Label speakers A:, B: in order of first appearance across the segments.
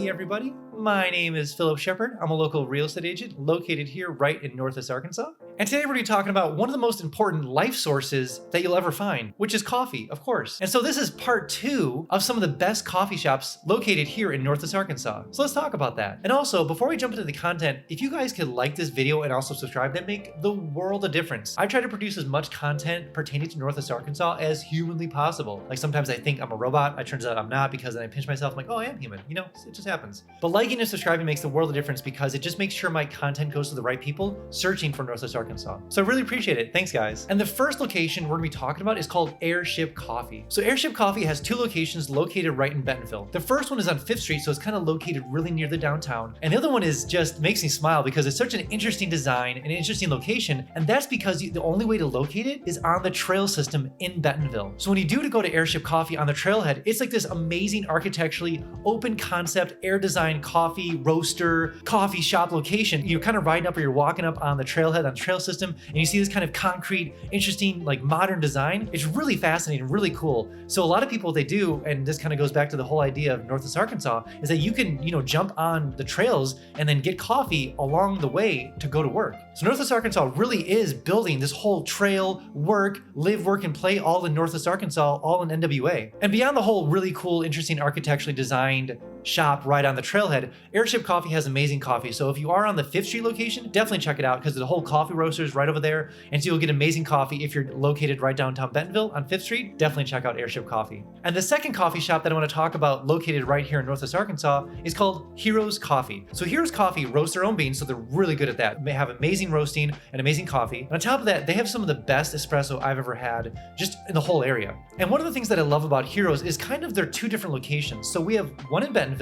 A: Hey everybody, my name is Philip Shepard. I'm a local real estate agent located here right in Northwest Arkansas. And today we're going to be talking about one of the most important life sources that you'll ever find, which is coffee, of course. And so this is part 2 of some of the best coffee shops located here in Northwest Arkansas. So let's talk about that. And also, before we jump into the content, if you guys could like this video and also subscribe, that make the world of difference. I try to produce as much content pertaining to Northwest Arkansas as humanly possible. Like sometimes I think I'm a robot, it turns out I'm not, because then I pinch myself, I'm like, oh, I am human. You know, it just happens. But liking and subscribing makes the world of difference because it just makes sure my content goes to the right people searching for Northwest Arkansas. So I really appreciate it. Thanks, guys. And the first location we're gonna be talking about is called Airship Coffee. So Airship Coffee has 2 locations located right in Bentonville. The first one is on 5th Street, so it's kind of located really near the downtown. And the other one is just makes me smile because it's such an interesting design and an interesting location. And that's because the only way to locate it is on the trail system in Bentonville. So when you do to go to Airship Coffee on the trailhead, it's like this amazing architecturally open concept, air design coffee roaster, coffee shop location. You're kind of riding up or you're walking up on the trailhead on the trail system and you see this kind of concrete, interesting, like modern design. It's really fascinating, really cool. So a lot of people, they do, and this kind of goes back to the whole idea of Northwest Arkansas, is that you can, jump on the trails and then get coffee along the way to go to work. So Northwest Arkansas really is building this whole trail, work, live, work, and play all in Northwest Arkansas, all in NWA. And beyond the whole really cool, interesting, architecturally designed shop right on the trailhead, Airship Coffee has amazing coffee. So if you are on the 5th Street location, definitely check it out because the whole coffee roaster is right over there. And so you'll get amazing coffee. If you're located right downtown Bentonville on 5th Street, definitely check out Airship Coffee. And the second coffee shop that I want to talk about located right here in Northwest Arkansas is called Heroes Coffee. So Heroes Coffee roasts their own beans, so they're really good at that. They have amazing roasting and amazing coffee. And on top of that, they have some of the best espresso I've ever had just in the whole area. And one of the things that I love about Heroes is kind of their 2 different locations. So we have one in Bentonville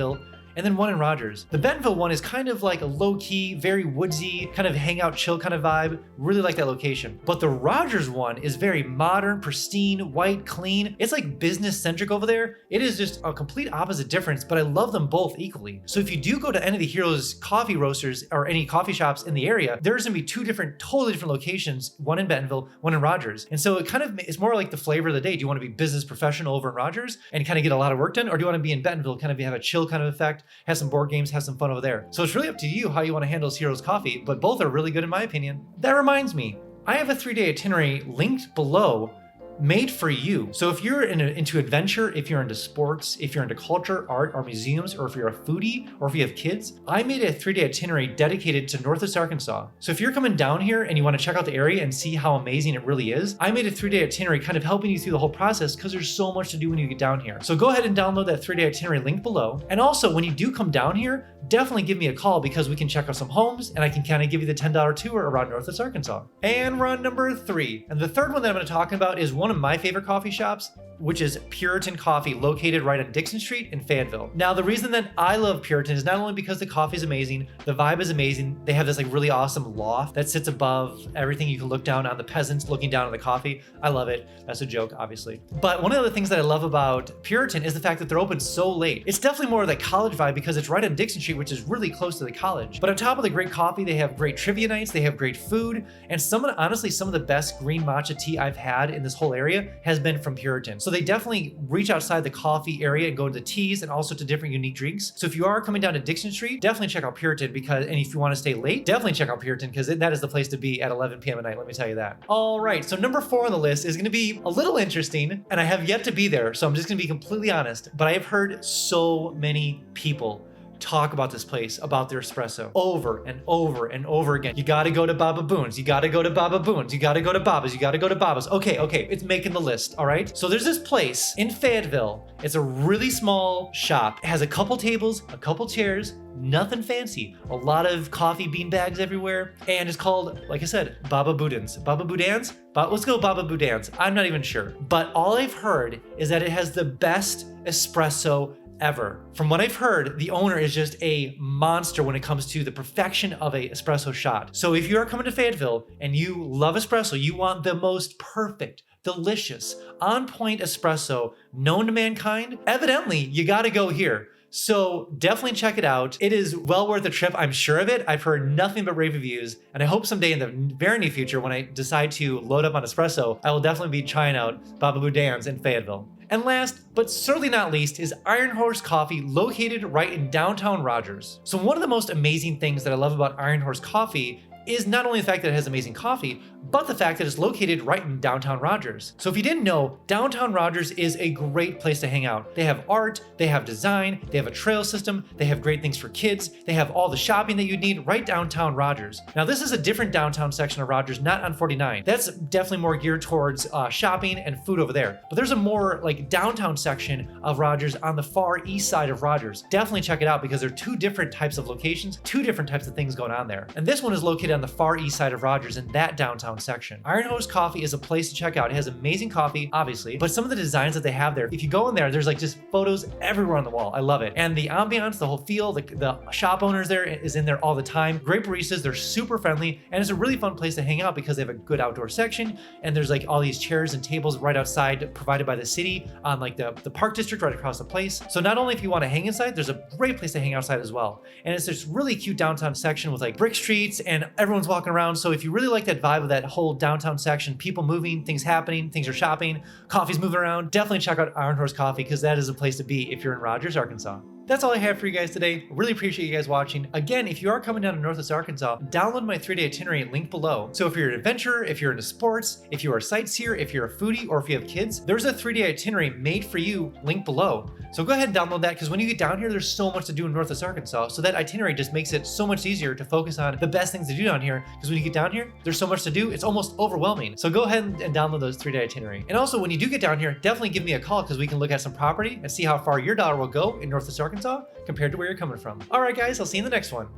A: and then one in Rogers. The Bentonville one is kind of like a low-key, very woodsy, kind of hangout, chill kind of vibe. Really like that location. But the Rogers one is very modern, pristine, white, clean. It's like business-centric over there. It is just a complete opposite difference, but I love them both equally. So if you do go to any of the Heroes coffee roasters or any coffee shops in the area, there's gonna be 2 totally different locations, one in Bentonville, one in Rogers. And so it's more like the flavor of the day. Do you wanna be business professional over in Rogers and kind of get a lot of work done? Or do you wanna be in Bentonville, kind of have a chill kind of effect, have some board games, have some fun over there? So it's really up to you how you want to handle Heroes Coffee, but both are really good in my opinion. That reminds me, I have a 3-day itinerary linked below made for you. So if you're into adventure, if you're into sports, if you're into culture, art, or museums, or if you're a foodie, or if you have kids, I made a 3-day itinerary dedicated to Northwest Arkansas. So if you're coming down here and you want to check out the area and see how amazing it really is, I made a 3-day itinerary kind of helping you through the whole process because there's so much to do when you get down here. So go ahead and download that 3-day itinerary link below. And also when you do come down here, definitely give me a call because we can check out some homes and I can kind of give you the $10 tour around Northwest Arkansas. And we're on number 3. And the third one that I'm going to talk about is one of my favorite coffee shops, which is Puritan Coffee, located right on Dixon Street in Fayetteville. Now, the reason that I love Puritan is not only because the coffee is amazing, the vibe is amazing. They have this like really awesome loft that sits above everything. You can look down on the peasants looking down on the coffee. I love it. That's a joke, obviously. But one of the things that I love about Puritan is the fact that they're open so late. It's definitely more of the college vibe because it's right on Dixon Street, which is really close to the college. But on top of the great coffee, they have great trivia nights, they have great food, and honestly, some of the best green matcha tea I've had in this whole area has been from Puritan. So they definitely reach outside the coffee area and go into teas and also to different unique drinks. So if you are coming down to Dixon Street, definitely check out Puritan and if you want to stay late, definitely check out Puritan because that is the place to be at 11 p.m. at night, let me tell you that. All right, so number 4 on the list is going to be a little interesting and I have yet to be there, so I'm just going to be completely honest, but I have heard so many people talk about this place, about their espresso over and over and over again. You gotta go to Baba Boon's, you gotta go to Baba Boon's, you gotta go to Baba's, you gotta go to Baba's. Okay, it's making the list, all right? So there's this place in Fayetteville. It's a really small shop. It has a couple tables, a couple chairs, nothing fancy. A lot of coffee bean bags everywhere. And it's called, like I said, Baba Boudan's. Baba Boudan's? Let's go Baba Boudan's. I'm not even sure. But all I've heard is that it has the best espresso ever. From what I've heard, the owner is just a monster when it comes to the perfection of a espresso shot. So if you are coming to Fayetteville and you love espresso, you want the most perfect, delicious, on-point espresso known to mankind, evidently you gotta go here. So definitely check it out. It is well worth the trip. I'm sure of it. I've heard nothing but rave reviews, and I hope someday in the very near future, when I decide to load up on espresso, I will definitely be trying out Baba Boudan's in Fayetteville. And last, but certainly not least, is Iron Horse Coffee, located right in downtown Rogers. So one of the most amazing things that I love about Iron Horse Coffee is not only the fact that it has amazing coffee, but the fact that it's located right in downtown Rogers. So if you didn't know, downtown Rogers is a great place to hang out. They have art, they have design, they have a trail system, they have great things for kids, they have all the shopping that you need right downtown Rogers. Now this is a different downtown section of Rogers, not on 49. That's definitely more geared towards shopping and food over there. But there's a more like downtown section of Rogers on the far east side of Rogers. Definitely check it out because there are two different types of locations, two different types of things going on there. And this one is located on the far east side of Rogers in that downtown section. Iron Horse Coffee is a place to check out. It has amazing coffee, obviously, but some of the designs that they have there, if you go in there, there's like just photos everywhere on the wall. I love it. And the ambiance, the whole feel, the shop owners there is in there all the time. Great baristas, they're super friendly, and it's a really fun place to hang out because they have a good outdoor section, and there's like all these chairs and tables right outside provided by the city on like the park district right across the place. So not only if you want to hang inside, there's a great place to hang outside as well. And it's this really cute downtown section with like brick streets and everyone's walking around. So if you really like that vibe of that whole downtown section, people moving, things happening, things are shopping, coffee's moving around, definitely check out Iron Horse Coffee because that is a place to be if you're in Rogers, Arkansas. That's all I have for you guys today. Really appreciate you guys watching. Again, if you are coming down to Northwest Arkansas, download my 3-day itinerary link below. So if you're an adventurer, if you're into sports, if you are a sightseer, if you're a foodie, or if you have kids, there's a 3-day itinerary made for you, link below. So go ahead and download that because when you get down here, there's so much to do in Northwest Arkansas. So that itinerary just makes it so much easier to focus on the best things to do down here because when you get down here, there's so much to do, it's almost overwhelming. So go ahead and download those 3-day itinerary. And also when you do get down here, definitely give me a call because we can look at some property and see how far your dollar will go in Northwest Arkansas compared to where you're coming from. All right, guys, I'll see you in the next one.